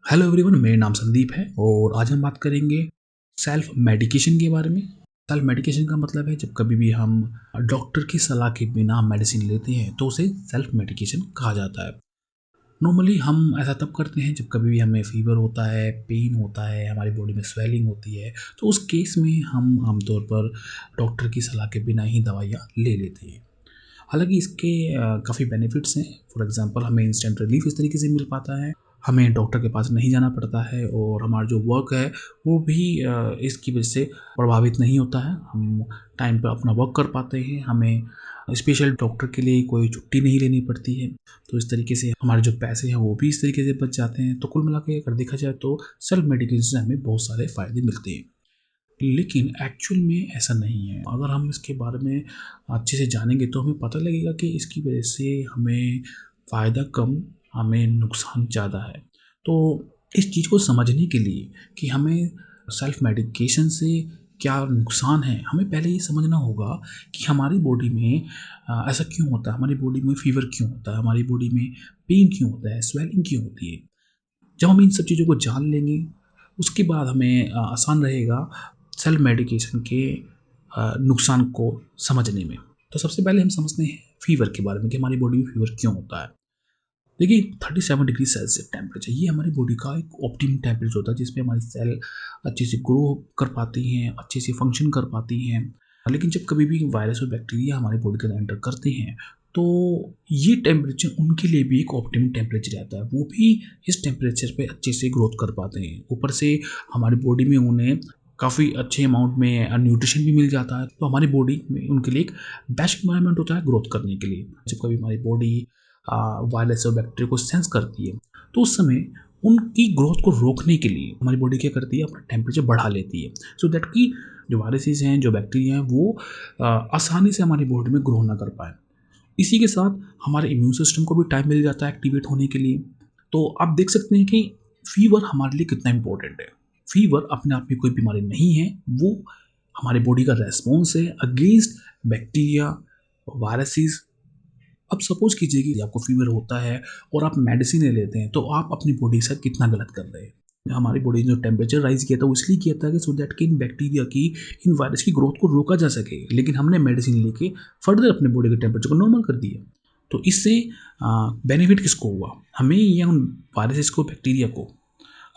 Hello everyone, मेरा नाम संदीप है और आज हम बात करेंगे सेल्फ मेडिकेशन के बारे में। सेल्फ मेडिकेशन का मतलब है जब कभी भी हम डॉक्टर की सलाह के बिना मेडिसिन लेते हैं तो उसे सेल्फ मेडिकेशन कहा जाता है। नॉर्मली हम ऐसा तब करते हैं जब कभी भी हमें फीवर होता है, पेन होता है, हमारी बॉडी में स्वेलिंग होती है, तो उस केस में हम आमतौर पर डॉक्टर की सलाह के बिना ही दवाइयाँ ले लेते हैं। हालांकि इसके काफ़ी बेनिफिट्स हैं। फॉर एग्जांपल हमें इंस्टेंट रिलीफ इस तरीके से मिल पाता है, हमें डॉक्टर के पास नहीं जाना पड़ता है और हमारा जो वर्क है वो भी इसकी वजह से प्रभावित नहीं होता है। हम टाइम पर अपना वर्क कर पाते हैं, हमें स्पेशल डॉक्टर के लिए कोई छुट्टी नहीं लेनी पड़ती है। तो इस तरीके से हमारे जो पैसे हैं वो भी इस तरीके से बच जाते हैं। तो कुल मिला के अगर देखा जाए तो सेल्फ मेडिकेशन से हमें बहुत सारे फ़ायदे मिलते हैं, लेकिन एक्चुअल में ऐसा नहीं है। अगर हम इसके बारे में अच्छे से जानेंगे तो हमें पता लगेगा कि इसकी वजह से हमें फ़ायदा कम, हमें नुकसान ज़्यादा है। तो इस चीज़ को समझने के लिए कि हमें सेल्फ मेडिकेशन से क्या नुकसान है, हमें पहले ये समझना होगा कि हमारी बॉडी में ऐसा क्यों होता है, हमारी बॉडी में फ़ीवर क्यों होता है, हमारी बॉडी में पेन क्यों होता है, स्वेलिंग क्यों होती है। जब हम इन सब चीज़ों को जान लेंगे उसके बाद हमें आसान रहेगा सेल्फ मेडिकेशन के नुकसान को समझने में। तो सबसे पहले हम समझते हैं फीवर के बारे में कि हमारी बॉडी में फीवर क्यों होता है। देखिए 37 डिग्री सेल्सियस टेम्परेचर ये हमारी बॉडी का एक ऑप्टिमम टेम्परेचर होता है जिसमें हमारी सेल अच्छे से ग्रो कर पाती हैं, अच्छे से फंक्शन कर पाती हैं। लेकिन जब कभी भी वायरस और बैक्टीरिया हमारी बॉडी के अंदर एंटर करते हैं तो ये टेम्परेचर उनके लिए भी एक ऑप्टिमम टेम्परेचर रहता है। वो भी इस टेम्परेचर पे अच्छे से ग्रोथ कर पाते हैं। ऊपर से हमारी बॉडी में उन्हें काफ़ी अच्छे अमाउंट में न्यूट्रिशन भी मिल जाता है। तो हमारी बॉडी में उनके लिए एक बेस्ट इन्वायरमेंट होता है ग्रोथ करने के लिए। जब कभी हमारी बॉडी वायरस और बैक्टीरिया को सेंस करती है तो उस समय उनकी ग्रोथ को रोकने के लिए हमारी बॉडी क्या करती है, अपना टेम्परेचर बढ़ा लेती है सो दैट कि जो वायरसेस हैं, जो बैक्टीरिया हैं, वो आसानी से हमारी बॉडी में ग्रो ना कर पाए। इसी के साथ हमारे इम्यून सिस्टम को भी टाइम मिल जाता है एक्टिवेट होने के लिए। तो आप देख सकते हैं कि फीवर हमारे लिए कितना इंपॉर्टेंट है। फीवर अपने आप में कोई बीमारी नहीं है, वो हमारी बॉडी का रेस्पॉन्स है अगेंस्ट बैक्टीरिया, वायरसेस। अब सपोज कीजिए कि आपको फीवर होता है और आप मेडिसिन ले लेते हैं तो आप अपनी बॉडी के साथ कितना गलत कर रहे हैं। हमारी बॉडी ने जो टेम्परेचर राइज किया था वो इसलिए किया था कि सो दैट कि इन बैक्टीरिया की, इन वायरस की ग्रोथ को रोका जा सके, लेकिन हमने मेडिसिन लेके फर्दर अपने बॉडी के टेम्परेचर को नॉर्मल कर दिया। तो इससे बेनिफिट किसको हुआ, हमें या उन वायरसेस को, बैक्टीरिया को?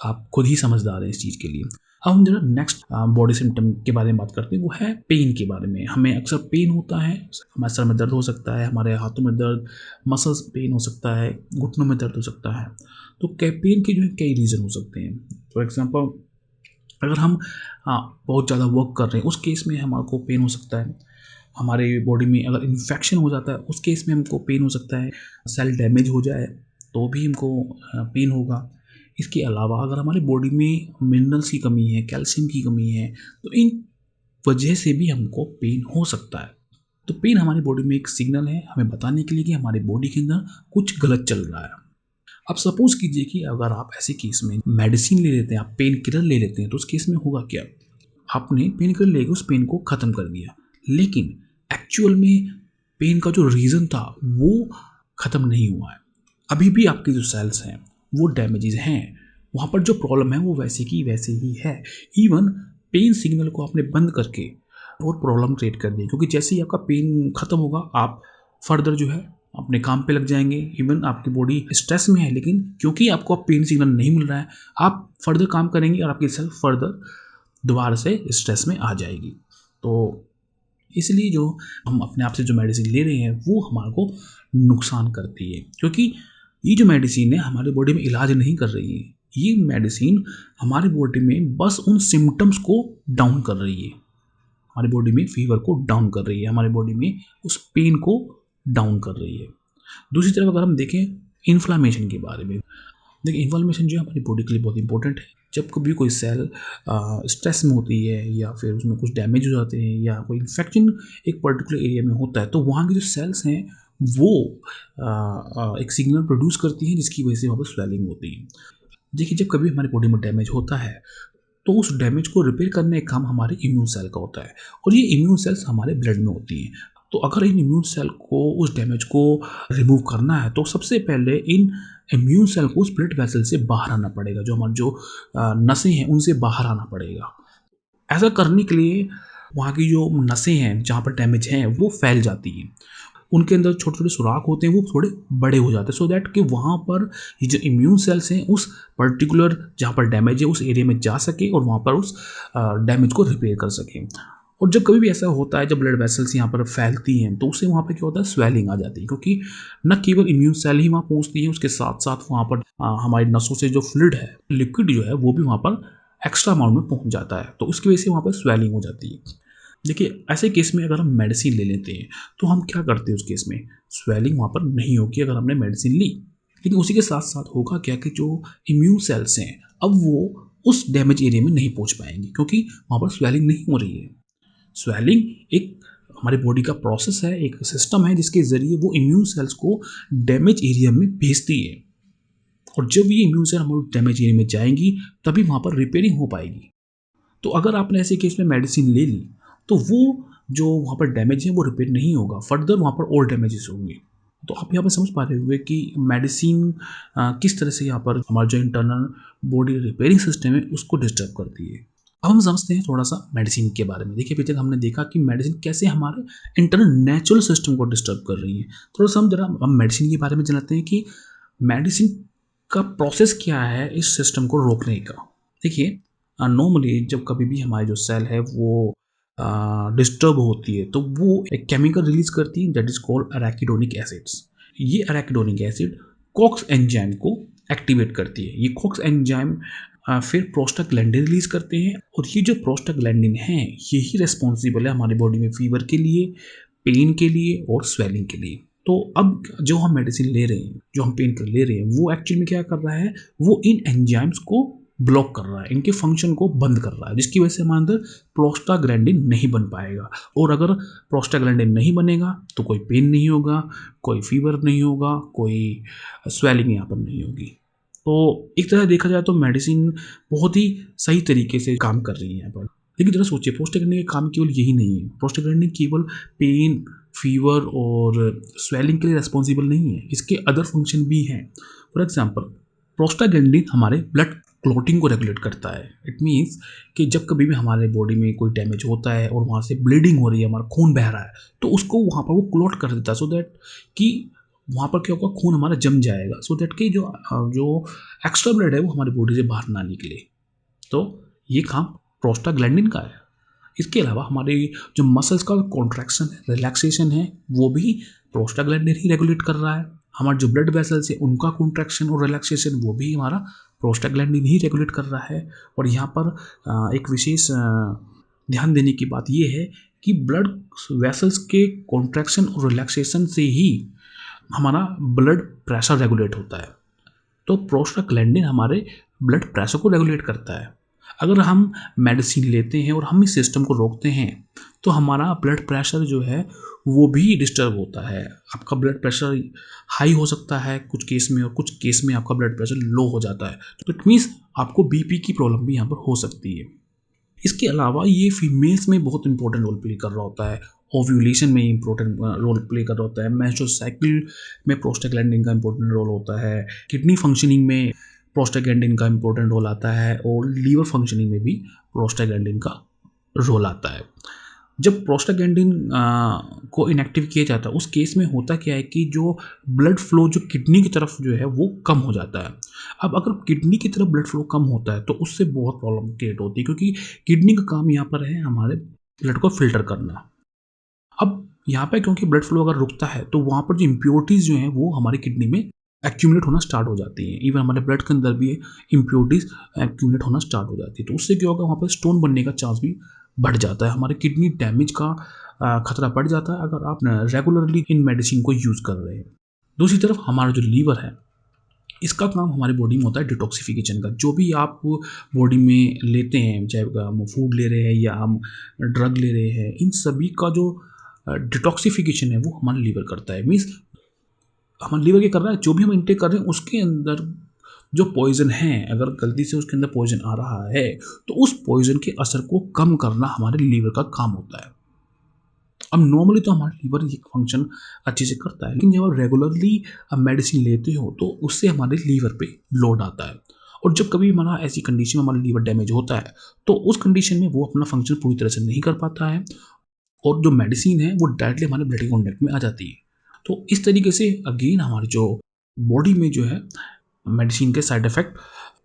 आप खुद ही समझदार हैं इस चीज़ के लिए। अब हम जरा नेक्स्ट बॉडी सिम्टम के बारे में बात करते हैं, वो है पेन के बारे में। हमें अक्सर पेन होता है, हमारे सर में दर्द हो सकता है, हमारे हाथों में दर्द, मसल्स पेन हो सकता है, घुटनों में दर्द हो सकता है। तो पेन के जो है कई रीज़न हो सकते हैं। फॉर एग्जांपल अगर हम बहुत ज़्यादा वर्क कर रहे हैं उस केस में हमारे को पेन हो सकता है। हमारे बॉडी में अगर इन्फेक्शन हो जाता है उस केस में हमको पेन हो सकता है। सेल डैमेज हो जाए तो भी हमको पेन होगा। इसके अलावा अगर हमारी बॉडी में मिनरल्स की कमी है, कैल्शियम की कमी है, तो इन वजह से भी हमको पेन हो सकता है। तो पेन हमारी बॉडी में एक सिग्नल है हमें बताने के लिए कि हमारी बॉडी के अंदर कुछ गलत चल रहा है। अब सपोज कीजिए कि अगर आप ऐसे केस में मेडिसिन ले लेते हैं, आप पेन किलर ले लेते हैं, तो उस केस में होगा क्या? आपने पेन किलर लेके उस पेन को ख़त्म कर दिया, लेकिन एक्चुअल में पेन का जो रीज़न था वो ख़त्म नहीं हुआ है। अभी भी आपके जो सेल्स हैं वो डैमेजेस हैं, वहाँ पर जो प्रॉब्लम है वो वैसे की वैसे ही है। इवन पेन सिग्नल को आपने बंद करके और प्रॉब्लम क्रिएट कर दी, क्योंकि जैसे ही आपका पेन ख़त्म होगा आप फर्दर जो है अपने काम पे लग जाएंगे। इवन आपकी बॉडी स्ट्रेस में है, लेकिन क्योंकि आपको अब पेन सिग्नल नहीं मिल रहा है आप फर्दर काम करेंगे और आपकी सेल्फ फर्दर दोबारा से स्ट्रेस में आ जाएगी। तो इसलिए जो हम अपने आप से जो मेडिसिन ले रहे हैं वो हमारे को नुकसान करती है, क्योंकि ये जो मेडिसिन है हमारी बॉडी में इलाज नहीं कर रही है। ये मेडिसिन हमारी बॉडी में बस उन सिम्टम्स को डाउन कर रही है, हमारी बॉडी में फीवर को डाउन कर रही है, हमारी बॉडी में उस पेन को डाउन कर रही है। दूसरी तरफ अगर हम देखें इन्फ्लामेशन के बारे में, देखिए इन्फ्लामेशन जो है हमारी बॉडी के लिए बहुत इंपॉर्टेंट है। जब कभी कोई सेल स्ट्रेस में होती है या फिर उसमें कुछ डैमेज हो जाते हैं या कोई इन्फेक्शन एक पर्टिकुलर एरिया में होता है तो वहाँ की जो सेल्स हैं वो एक सिग्नल प्रोड्यूस करती हैं जिसकी वजह से वहाँ पर स्वेलिंग होती है। देखिए जब कभी हमारी बॉडी में डैमेज होता है तो उस डैमेज को रिपेयर करने का काम हमारे इम्यून सेल का होता है, और ये इम्यून सेल्स हमारे ब्लड में होती हैं। तो अगर इन इम्यून सेल को उस डैमेज को रिमूव करना है तो सबसे पहले इन इम्यून सेल को उस ब्लड वेसल से बाहर आना पड़ेगा, जो हमारे जो नसें हैं उनसे बाहर आना पड़ेगा। ऐसा करने के लिए वहाँ की जो नसें हैं जहाँ पर डैमेज हैं वो फैल जाती हैं, उनके अंदर छोटे छोटे सुराख होते हैं, वो थोड़े बड़े हो जाते हैं, सो दैट कि वहाँ पर ये जो इम्यून सेल्स हैं उस पर्टिकुलर जहाँ पर डैमेज है उस एरिया में जा सके और वहाँ पर उस डैमेज को रिपेयर कर सकें। और जब कभी भी ऐसा होता है, जब ब्लड वेसल्स यहाँ पर फैलती हैं तो उससे वहाँ पर क्या होता है, स्वेलिंग आ जाती है, क्योंकि न केवल इम्यून सेल ही वहाँ पहुँचती है, उसके साथ साथ वहाँ पर हमारी नसों से जो फ्लूइड है, लिक्विड जो है वो भी वहाँ पर एक्स्ट्रा अमाउंट में पहुँच जाता है, तो उसकी वजह से वहाँ पर स्वेलिंग हो जाती है। देखिए, ऐसे केस में अगर हम मेडिसिन ले लेते हैं तो हम क्या करते हैं, उस केस में स्वेलिंग वहाँ पर नहीं होगी अगर हमने मेडिसिन ली, लेकिन उसी के साथ साथ होगा क्या कि जो इम्यून सेल्स हैं अब वो उस डैमेज एरिया में नहीं पहुँच पाएंगे, क्योंकि वहाँ पर स्वेलिंग नहीं हो रही है। स्वेलिंग एक हमारी बॉडी का प्रोसेस है, एक सिस्टम है जिसके ज़रिए वो इम्यून सेल्स को डैमेज एरिया में भेजती है, और जब ये इम्यून सेल हमारे डैमेज एरिया में जाएंगी तभी वहाँ पर रिपेयरिंग हो पाएगी। तो अगर आपने ऐसे केस में मेडिसिन ले ली तो वो जो वहाँ पर डैमेज है वो रिपेयर नहीं होगा, फर्दर वहाँ पर और डैमेजेस होंगे। तो आप यहाँ पर समझ पा रहे होंगे कि मेडिसिन किस तरह से यहाँ पर हमारा जो इंटरनल बॉडी रिपेयरिंग सिस्टम है उसको डिस्टर्ब करती है। अब हम समझते हैं थोड़ा सा मेडिसिन के बारे में। देखिए, अभी तक हमने देखा कि मेडिसिन कैसे हमारे इंटरनल नेचुरल सिस्टम को डिस्टर्ब कर रही है। थोड़ा सा हम जरा मेडिसिन के बारे में जानते हैं कि मेडिसिन का प्रोसेस क्या है इस सिस्टम को रोकने का। देखिए, नॉर्मली जब कभी भी हमारी जो सेल है वो डिस्टर्ब होती है तो वो एक केमिकल रिलीज करती है दैट इज कॉल्ड अराकिडोनिक एसिड्स। ये अराकिडोनिक एसिड कॉक्स एंजाइम को एक्टिवेट करती है। ये कॉक्स एंजाइम फिर प्रोस्टाग्लैंडिन रिलीज करते हैं, और ये जो प्रोस्टाग्लैंडिन है यही रिस्पॉन्सिबल है हमारी बॉडी में फीवर के लिए, पेन के लिए और स्वेलिंग के लिए। तो अब जो हम मेडिसिन ले रहे हैं, जो हम पेन किलर ले रहे हैं, वो एक्चुअली में क्या कर रहा है, वो इन एंजाइम्स को ब्लॉक कर रहा है, इनके फंक्शन को बंद कर रहा है, जिसकी वजह से हमारे अंदर प्रोस्टाग्लैंडिन नहीं बन पाएगा। और अगर प्रोस्टाग्लैंडिन नहीं बनेगा तो कोई पेन नहीं होगा, कोई फीवर नहीं होगा, कोई स्वेलिंग यहाँ पर नहीं होगी। तो एक तरह देखा जाए तो मेडिसिन बहुत ही सही तरीके से काम कर रही है यहाँ पर। लेकिन जरा सोचिए, प्रोस्टाग्लैंडिन का काम केवल यही नहीं है। प्रोस्टाग्लैंडिन केवल पेन, फीवर और स्वेलिंग के लिए रिस्पॉन्सिबल नहीं है, इसके अदर फंक्शन भी हैं। फॉर एग्जांपल, प्रोस्टाग्लैंडिन हमारे ब्लड क्लॉटिंग को रेगुलेट करता है। इट मीन्स कि जब कभी भी हमारे बॉडी में कोई डैमेज होता है और वहाँ से ब्लीडिंग हो रही है, हमारा खून बह रहा है, तो उसको वहाँ पर वो क्लॉट कर देता है, सो दैट कि वहाँ पर क्या होगा, खून हमारा जम जाएगा, सो दैट कि जो एक्स्ट्रा ब्लड है वो हमारी बॉडी से बाहर ना निकले। तो ये काम प्रोस्टाग्लैंडिन का है। इसके अलावा हमारे जो मसल्स का कॉन्ट्रैक्शन है, रिलैक्सेशन है, वो भी प्रोस्टाग्लैंडिन ही रेगुलेट कर रहा है। हमारे जो ब्लड वेसल्स है उनका कॉन्ट्रैक्शन और रिलैक्सेशन वो भी हमारा प्रोस्टाग्लैंडिन ही रेगुलेट कर रहा है। और यहाँ पर एक विशेष ध्यान देने की बात ये है कि ब्लड वेसल्स के कॉन्ट्रैक्शन और रिलैक्सेशन से ही हमारा ब्लड प्रेशर रेगुलेट होता है। तो प्रोस्टाग्लैंडिन हमारे ब्लड प्रेशर को रेगुलेट करता है। अगर हम मेडिसिन लेते हैं और हम इस सिस्टम को रोकते हैं तो हमारा ब्लड प्रेशर जो है वो भी डिस्टर्ब होता है। आपका ब्लड प्रेशर हाई हो सकता है कुछ केस में, और कुछ केस में आपका ब्लड प्रेशर लो हो जाता है। तो इट मीन्स आपको बीपी की प्रॉब्लम भी यहाँ पर हो सकती है। इसके अलावा ये फीमेल्स में बहुत इंपॉर्टेंट रोल प्ले कर रहा होता है, ओव्यूलेशन में इंपॉर्टेंट रोल प्ले कर रहा होता है, मेंस्ट्रुअल साइकिल में प्रोस्टाग्लैंडिन का इंपॉर्टेंट रोल होता है, किडनी फंक्शनिंग में प्रोस्टाग्लैंडिन का इंपॉर्टेंट रोल आता है, और लीवर फंक्शनिंग में भी प्रोस्टाग्लैंडिन का रोल आता है। जब प्रोस्टाग्लैंडिन को इनएक्टिव किया जाता है उस केस में होता क्या है कि जो ब्लड फ्लो जो किडनी की तरफ जो है वो कम हो जाता है। अब अगर किडनी की तरफ ब्लड फ्लो कम होता है तो उससे बहुत प्रॉब्लम क्रिएट होती है, क्योंकि किडनी का काम यहाँ पर है हमारे ब्लड को फिल्टर करना। अब यहाँ पे क्योंकि ब्लड फ्लो अगर रुकता है तो वहाँ पर जो इम्प्योरिटीज़ जो हैं वो हमारी किडनी में एक्यूमुलेट होना स्टार्ट हो जाती हैं। इवन हमारे ब्लड के अंदर भी इम्प्योरिटीज़ एक्यूमुलेट होना स्टार्ट हो जाती है, तो उससे क्या होगा, वहाँ पर स्टोन बनने का चांस भी बढ़ जाता है, हमारे किडनी डैमेज का खतरा बढ़ जाता है अगर आप रेगुलरली इन मेडिसिन को यूज़ कर रहे हैं। दूसरी तरफ हमारा जो लीवर है, इसका काम हमारी बॉडी में होता है डिटॉक्सिफिकेशन का। जो भी आप बॉडी में लेते हैं, चाहे हम फूड ले रहे हैं या हम ड्रग ले रहे हैं, इन सभी का जो डिटॉक्सिफिकेशन है वो हमारा लीवर करता है। मीन्स हमारा लीवर क्या कर रहा है, जो भी हम इंटेक कर रहे हैं उसके अंदर जो पॉइजन है, अगर गलती से उसके अंदर पॉइजन आ रहा है तो उस पॉइजन के असर को कम करना हमारे लीवर का काम होता है। अब नॉर्मली तो हमारा लीवर ये फंक्शन अच्छे से करता है, लेकिन जब आप रेगुलरली मेडिसिन लेते हो तो उससे हमारे लीवर पे लोड आता है। और जब कभी हमारा ऐसी कंडीशन में हमारा लीवर डैमेज होता है तो उस कंडीशन में वो अपना फंक्शन पूरी तरह से नहीं कर पाता है और जो मेडिसिन है वो डायरेक्टली हमारे ब्लड के कॉन्टैक्ट में आ जाती है। तो इस तरीके से अगेन हमारे जो बॉडी में जो है मेडिसिन के साइड इफ़ेक्ट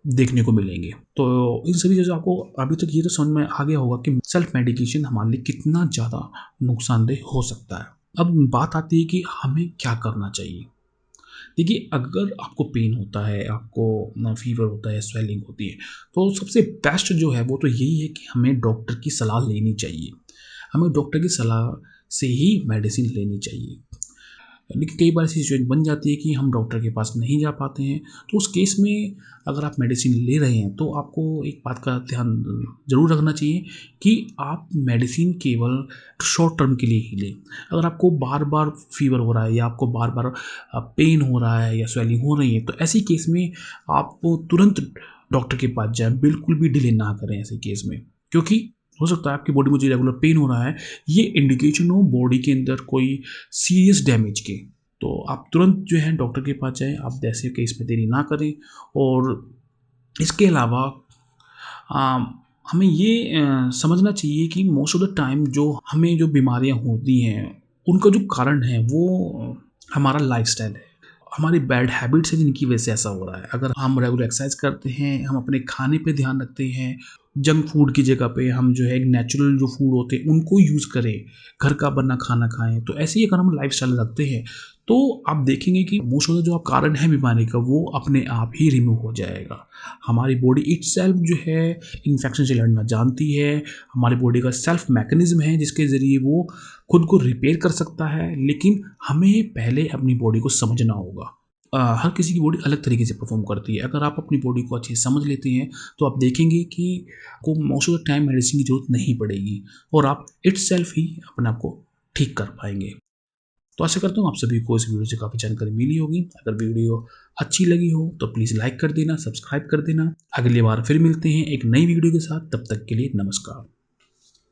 देखने को मिलेंगे। तो इन सभी चीज़ों आपको अभी तक ये तो समझ में आ गया होगा कि सेल्फ मेडिकेशन हमारे लिए कितना ज़्यादा नुकसानदेह हो सकता है। अब बात आती है कि हमें क्या करना चाहिए। देखिए, अगर आपको पेन होता है, आपको फ़ीवर होता है, स्वेलिंग होती है, तो सबसे बेस्ट जो है वो तो यही है कि हमें डॉक्टर की सलाह लेनी चाहिए। हमें डॉक्टर की सलाह से ही मेडिसिन लेनी चाहिए। लेकिन कई बार ऐसी सिचुएशन बन जाती है कि हम डॉक्टर के पास नहीं जा पाते हैं, तो उस केस में अगर आप मेडिसिन ले रहे हैं तो आपको एक बात का ध्यान ज़रूर रखना चाहिए कि आप मेडिसिन केवल शॉर्ट टर्म के लिए ही लें। अगर आपको बार बार फीवर हो रहा है या आपको बार बार पेन हो रहा है या स्वेलिंग हो रही है, तो ऐसी केस में आप तुरंत डॉक्टर के पास जाएं, बिल्कुल भी डिले ना करें ऐसे केस में। क्योंकि हो सकता है आपकी बॉडी में जो रेगुलर पेन हो रहा है, ये इंडिकेशन हो बॉडी के अंदर कोई सीरियस डैमेज के। तो आप तुरंत जो है डॉक्टर के पास जाएँ, आप ऐसे केस में देरी ना करें। और इसके अलावा अ, हमें ये समझना चाहिए कि मोस्ट ऑफ द टाइम जो हमें जो बीमारियाँ होती हैं, उनका जो कारण है वो हमारा लाइफ़स्टाइल है। हमारी बैड हैबिट्स हैं जिनकी वजह से ऐसा हो रहा है। अगर हम रेगुलर एक्सरसाइज करते हैं, हम अपने खाने पे ध्यान रखते हैं, जंक फूड की जगह पे हम जो है एक नेचुरल जो फूड होते हैं उनको यूज़ करें, घर का बना खाना खाएँ, तो ऐसे ही अगर हम लाइफ़स्टाइल रखते हैं, तो आप देखेंगे कि मोस्ट ऑफ द जो आप कारण है बीमारी का वो अपने आप ही रिमूव हो जाएगा। हमारी बॉडी इटसेल्फ जो है इन्फेक्शन से लड़ना जानती है। हमारी बॉडी का सेल्फ मैकेनिज़्म है जिसके ज़रिए वो खुद को रिपेयर कर सकता है, लेकिन हमें पहले अपनी बॉडी को समझना होगा। हर किसी की बॉडी अलग तरीके से परफॉर्म करती है। अगर आप अपनी बॉडी को अच्छे से समझ लेते हैं तो आप देखेंगे कि आपको most of the time medicine की ज़रूरत नहीं पड़ेगी और आप इटसेल्फ ही अपने आप को ठीक कर पाएँगे। तो आशा करता हूँ आप सभी को इस वीडियो से काफ़ी जानकारी मिली होगी। अगर वीडियो अच्छी लगी हो तो प्लीज़ लाइक कर देना, सब्सक्राइब कर देना। अगली बार फिर मिलते हैं एक नई वीडियो के साथ, तब तक के लिए नमस्कार।